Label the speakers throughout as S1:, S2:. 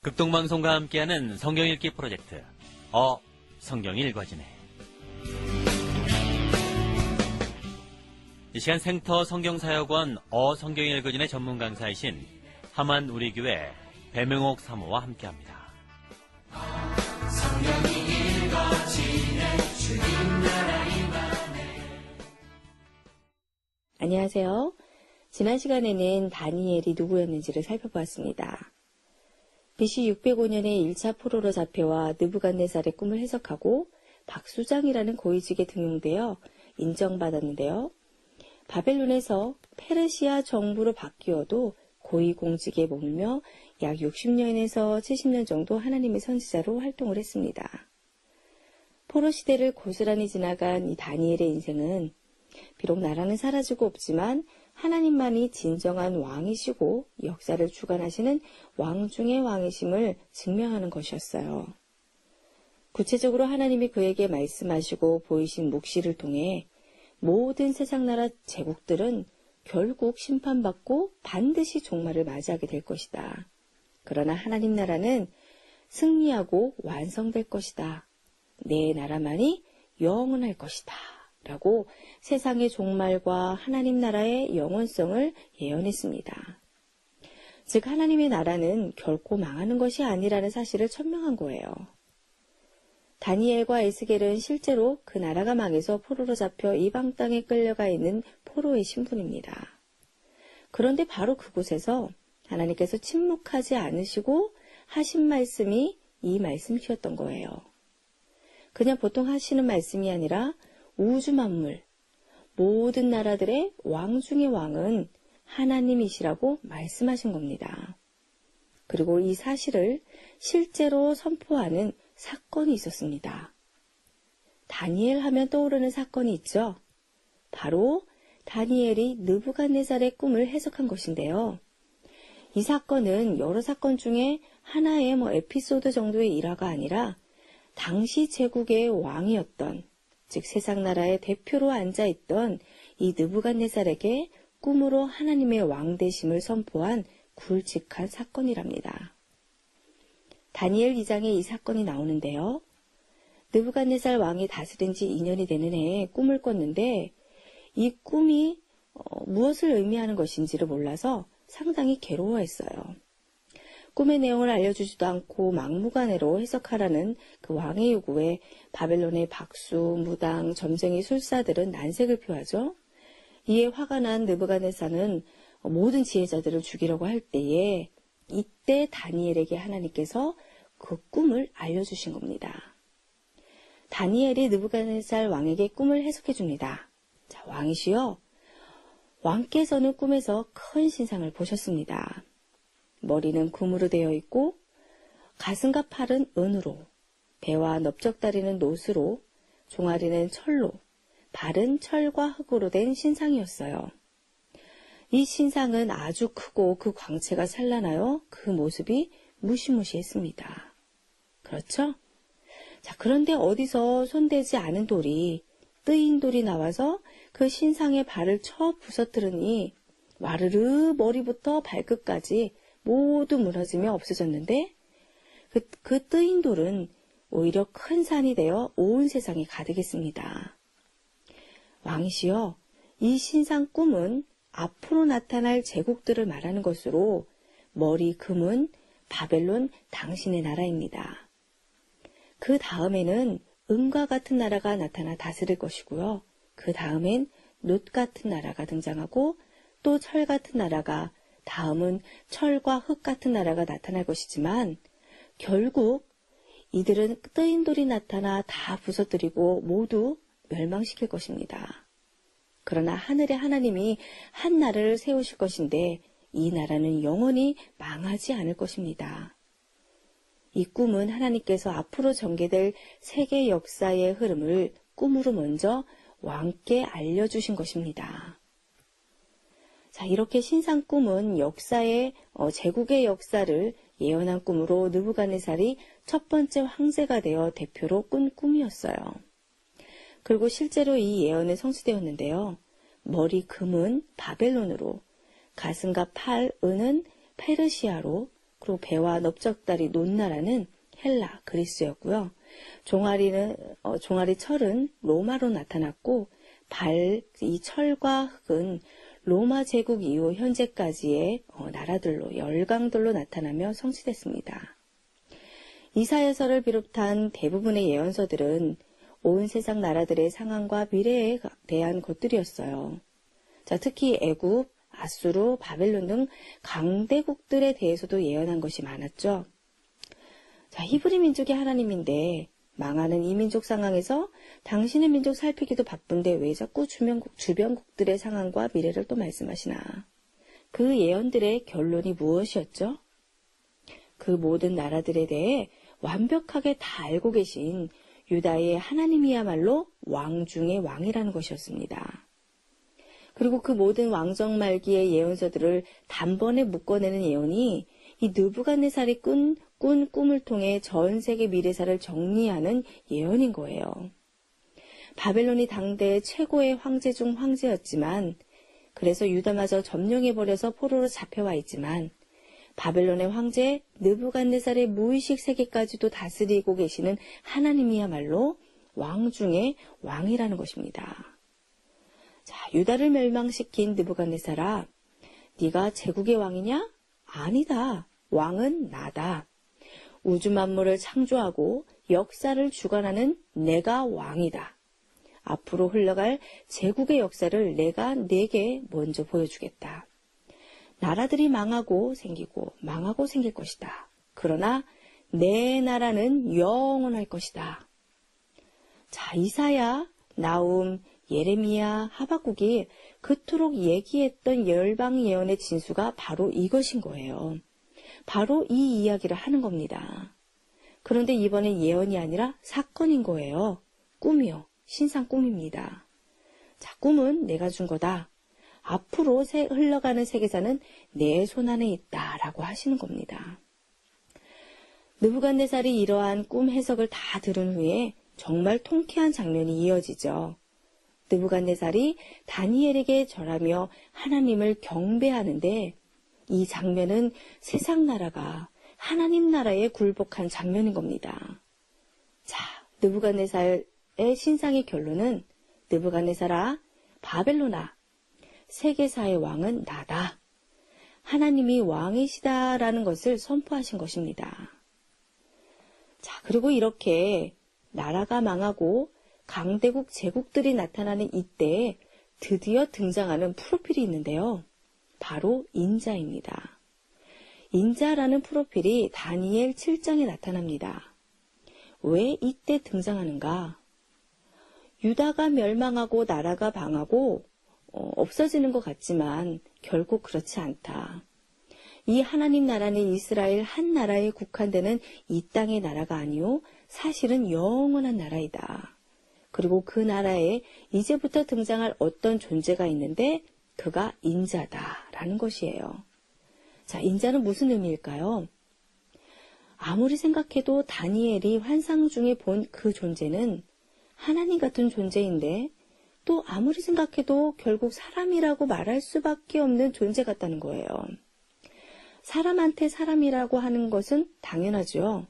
S1: 극동방송과 함께하는 성경 읽기 프로젝트 성경이 읽어지네. 이 시간 생터 성경사역원 성경이 읽어지네 전문 강사이신 하만 우리교회 배명옥 사모와 함께합니다. 성경이 읽어지네 주님 나라 임하네.
S2: 안녕하세요. 지난 시간에는 다니엘이 누구였는지를 살펴보았습니다. BC 605년에 1차 포로로 잡혀와 느부갓네살의 꿈을 해석하고 박수장이라는 고위직에 등용되어 인정받았는데요. 바벨론에서 페르시아 정부로 바뀌어도 고위공직에 머물며 약 60년에서 70년 정도 하나님의 선지자로 활동을 했습니다. 포로 시대를 고스란히 지나간 이 다니엘의 인생은 비록 나라는 사라지고 없지만 하나님만이 진정한 왕이시고 역사를 주관하시는 왕 중의 왕이심을 증명하는 것이었어요. 구체적으로 하나님이 그에게 말씀하시고 보이신 묵시를 통해 모든 세상 나라 제국들은 결국 심판받고 반드시 종말을 맞이하게 될 것이다. 그러나 하나님 나라는 승리하고 완성될 것이다. 내 나라만이 영원할 것이다. 라고 세상의 종말과 하나님 나라의 영원성을 예언했습니다. 즉 하나님의 나라는 결코 망하는 것이 아니라는 사실을 천명한 거예요. 다니엘과 에스겔은 실제로 그 나라가 망해서 포로로 잡혀 이방 땅에 끌려가 있는 포로의 신분입니다. 그런데 바로 그곳에서 하나님께서 침묵하지 않으시고 하신 말씀이 이 말씀이었던 거예요. 그냥 보통 하시는 말씀이 아니라 우주 만물, 모든 나라들의 왕 중의 왕은 하나님이시라고 말씀하신 겁니다. 그리고 이 사실을 실제로 선포하는 사건이 있었습니다. 다니엘 하면 떠오르는 사건이 있죠. 바로 다니엘이 느부갓네살의 꿈을 해석한 것인데요. 이 사건은 여러 사건 중에 하나의 에피소드 정도의 일화가 아니라 당시 제국의 왕이었던 즉 세상 나라의 대표로 앉아있던 이 느부갓네살에게 꿈으로 하나님의 왕 되심을 선포한 굵직한 사건이랍니다. 다니엘 2장에 이 사건이 나오는데요. 느부갓네살 왕이 다스린 지 2년이 되는 해에 꿈을 꿨는데 이 꿈이 무엇을 의미하는 것인지를 몰라서 상당히 괴로워했어요. 꿈의 내용을 알려주지도 않고 막무가내로 해석하라는 그 왕의 요구에 바벨론의 박수, 무당, 점쟁이 술사들은 난색을 표하죠. 이에 화가 난 느부갓네살은 모든 지혜자들을 죽이려고 할 때에 이때 다니엘에게 하나님께서 그 꿈을 알려주신 겁니다. 다니엘이 느부갓네살 왕에게 꿈을 해석해 줍니다. 자, 왕이시여, 왕께서는 꿈에서 큰 신상을 보셨습니다. 머리는 금으로 되어 있고 가슴과 팔은 은으로, 배와 넓적다리는 노스로, 종아리는 철로, 발은 철과 흙으로 된 신상이었어요. 이 신상은 아주 크고 그 광채가 찬란하여 그 모습이 무시무시했습니다. 그렇죠? 자, 그런데 어디서 손대지 않은 돌이, 뜨인 돌이 나와서 그 신상의 발을 쳐 부서뜨리니 와르르 머리부터 발끝까지 모두 무너지며 없어졌는데 그 뜨인 돌은 오히려 큰 산이 되어 온 세상에 가득했습니다. 왕이시여, 이 신상 꿈은 앞으로 나타날 제국들을 말하는 것으로 머리 금은 바벨론 당신의 나라입니다. 그 다음에는 은과 같은 나라가 나타나 다스릴 것이고요. 그 다음엔 놋 같은 나라가 등장하고 또 철 같은 나라가, 다음은 철과 흙 같은 나라가 나타날 것이지만 결국 이들은 뜨인 돌이 나타나 다 부서뜨리고 모두 멸망시킬 것입니다. 그러나 하늘의 하나님이 한 나라를 세우실 것인데 이 나라는 영원히 망하지 않을 것입니다. 이 꿈은 하나님께서 앞으로 전개될 세계 역사의 흐름을 꿈으로 먼저 왕께 알려주신 것입니다. 자, 이렇게 신상 꿈은 역사의 제국의 역사를 예언한 꿈으로 느부갓네살이 첫 번째 황제가 되어 대표로 꾼 꿈이었어요. 그리고 실제로 이 예언은 성취되었는데요. 머리 금은 바벨론으로, 가슴과 팔 은은 페르시아로, 그리고 배와 넓적다리 논나라는 헬라, 그리스였고요. 종아리 철은 로마로 나타났고 이 철과 흙은 로마 제국 이후 현재까지의 나라들로 열강들로 나타나며 성취됐습니다. 이사야서를 비롯한 대부분의 예언서들은 온 세상 나라들의 상황과 미래에 대한 것들이었어요. 자, 특히 애굽, 아수르, 바벨론 등 강대국들에 대해서도 예언한 것이 많았죠. 자, 히브리 민족이 하나님인데 망하는 이 민족 상황에서 당신의 민족 살피기도 바쁜데 왜 자꾸 주변국들의 상황과 미래를 또 말씀하시나. 그 예언들의 결론이 무엇이었죠? 그 모든 나라들에 대해 완벽하게 다 알고 계신 유다의 하나님이야말로 왕 중의 왕이라는 것이었습니다. 그리고 그 모든 왕정 말기의 예언서들을 단번에 묶어내는 예언이 이 느부갓네살이 꾼 꿈을 통해 전 세계 미래사를 정리하는 예언인 거예요. 바벨론이 당대의 최고의 황제 중 황제였지만 그래서 유다마저 점령해버려서 포로로 잡혀와 있지만 바벨론의 황제 느부갓네살의 무의식 세계까지도 다스리고 계시는 하나님이야말로 왕 중에 왕이라는 것입니다. 자, 유다를 멸망시킨 느부갓네살아, 네가 제국의 왕이냐? 아니다. 왕은 나다. 우주 만물을 창조하고 역사를 주관하는 내가 왕이다. 앞으로 흘러갈 제국의 역사를 내가 네게 먼저 보여주겠다. 나라들이 망하고 생길 것이다. 그러나 내 나라는 영원할 것이다. 자, 이사야, 나움, 예레미야, 하박국이 그토록 얘기했던 열방 예언의 진수가 바로 이것인 거예요. 바로 이 이야기를 하는 겁니다. 그런데 이번엔 예언이 아니라 사건인 거예요. 꿈이요. 신상 꿈입니다. 자, 꿈은 내가 준 거다. 앞으로 흘러가는 세계사는 내 손안에 있다라고 하시는 겁니다. 느부갓네살이 이러한 꿈 해석을 다 들은 후에 정말 통쾌한 장면이 이어지죠. 느부갓네살이 다니엘에게 절하며 하나님을 경배하는데 이 장면은 세상 나라가 하나님 나라에 굴복한 장면인 겁니다. 자, 느부갓네살의 신상의 결론은 느부갓네살아, 바벨론아, 세계사의 왕은 나다. 하나님이 왕이시다라는 것을 선포하신 것입니다. 자, 그리고 이렇게 나라가 망하고 강대국 제국들이 나타나는 이때에 드디어 등장하는 프로필이 있는데요. 바로 인자입니다. 인자라는 프로필이 다니엘 7장에 나타납니다. 왜 이때 등장하는가? 유다가 멸망하고 나라가 망하고 없어지는 것 같지만 결국 그렇지 않다. 이 하나님 나라는 이스라엘 한 나라에 국한되는 이 땅의 나라가 아니요 사실은 영원한 나라이다. 그리고 그 나라에 이제부터 등장할 어떤 존재가 있는데 그가 인자다라는 것이에요. 자, 인자는 무슨 의미일까요? 아무리 생각해도 다니엘이 환상 중에 본 그 존재는 하나님 같은 존재인데 또 아무리 생각해도 결국 사람이라고 말할 수밖에 없는 존재 같다는 거예요. 사람한테 사람이라고 하는 것은 당연하죠.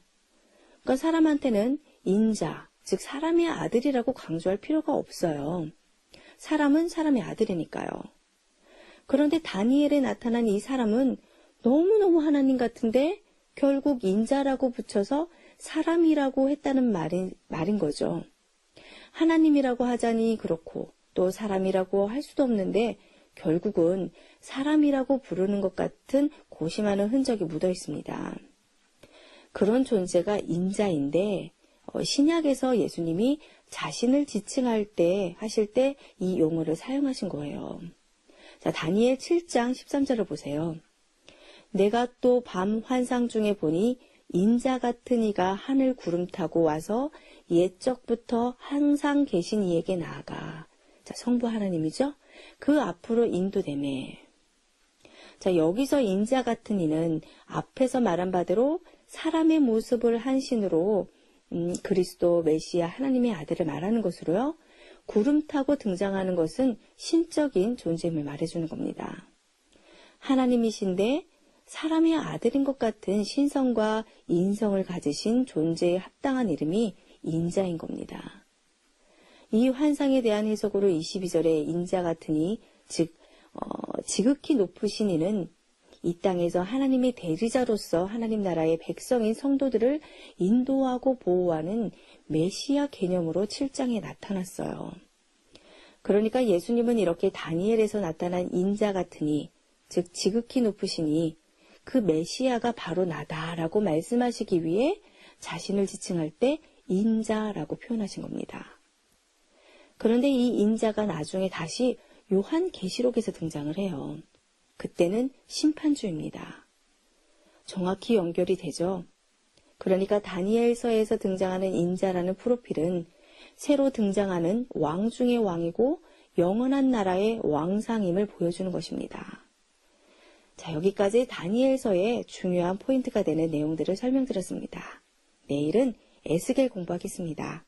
S2: 그러니까 사람한테는 인자, 즉 사람의 아들이라고 강조할 필요가 없어요. 사람은 사람의 아들이니까요. 그런데 다니엘에 나타난 이 사람은 너무너무 하나님 같은데 결국 인자라고 붙여서 사람이라고 했다는 말인 거죠. 하나님이라고 하자니 그렇고 또 사람이라고 할 수도 없는데 결국은 사람이라고 부르는 것 같은 고심하는 흔적이 묻어 있습니다. 그런 존재가 인자인데 신약에서 예수님이 자신을 지칭할 때 하실 때 이 용어를 사용하신 거예요. 자, 다니엘 7장 13절을 보세요. 내가 또 밤 환상 중에 보니 인자 같은 이가 하늘 구름 타고 와서 옛적부터 항상 계신 이에게 나아가. 자, 성부 하나님이죠? 그 앞으로 인도되매. 자, 여기서 인자 같은 이는 앞에서 말한 바대로 사람의 모습을 한 신으로 그리스도 메시아 하나님의 아들을 말하는 것으로요. 구름 타고 등장하는 것은 신적인 존재임을 말해주는 겁니다. 하나님이신데 사람의 아들인 것 같은 신성과 인성을 가지신 존재에 합당한 이름이 인자인 겁니다. 이 환상에 대한 해석으로 22절에 인자 같으니, 즉 지극히 높으신 이는 이 땅에서 하나님의 대리자로서 하나님 나라의 백성인 성도들을 인도하고 보호하는 메시아 개념으로 7장에 나타났어요. 그러니까 예수님은 이렇게 다니엘에서 나타난 인자 같으니, 즉 지극히 높으시니 그 메시아가 바로 나다라고 말씀하시기 위해 자신을 지칭할 때 인자라고 표현하신 겁니다. 그런데 이 인자가 나중에 다시 요한계시록에서 등장을 해요. 그때는 심판주입니다. 정확히 연결이 되죠. 그러니까 다니엘서에서 등장하는 인자라는 프로필은 새로 등장하는 왕 중의 왕이고 영원한 나라의 왕상임을 보여주는 것입니다. 자, 여기까지 다니엘서의 중요한 포인트가 되는 내용들을 설명드렸습니다. 내일은 에스겔 공부하겠습니다.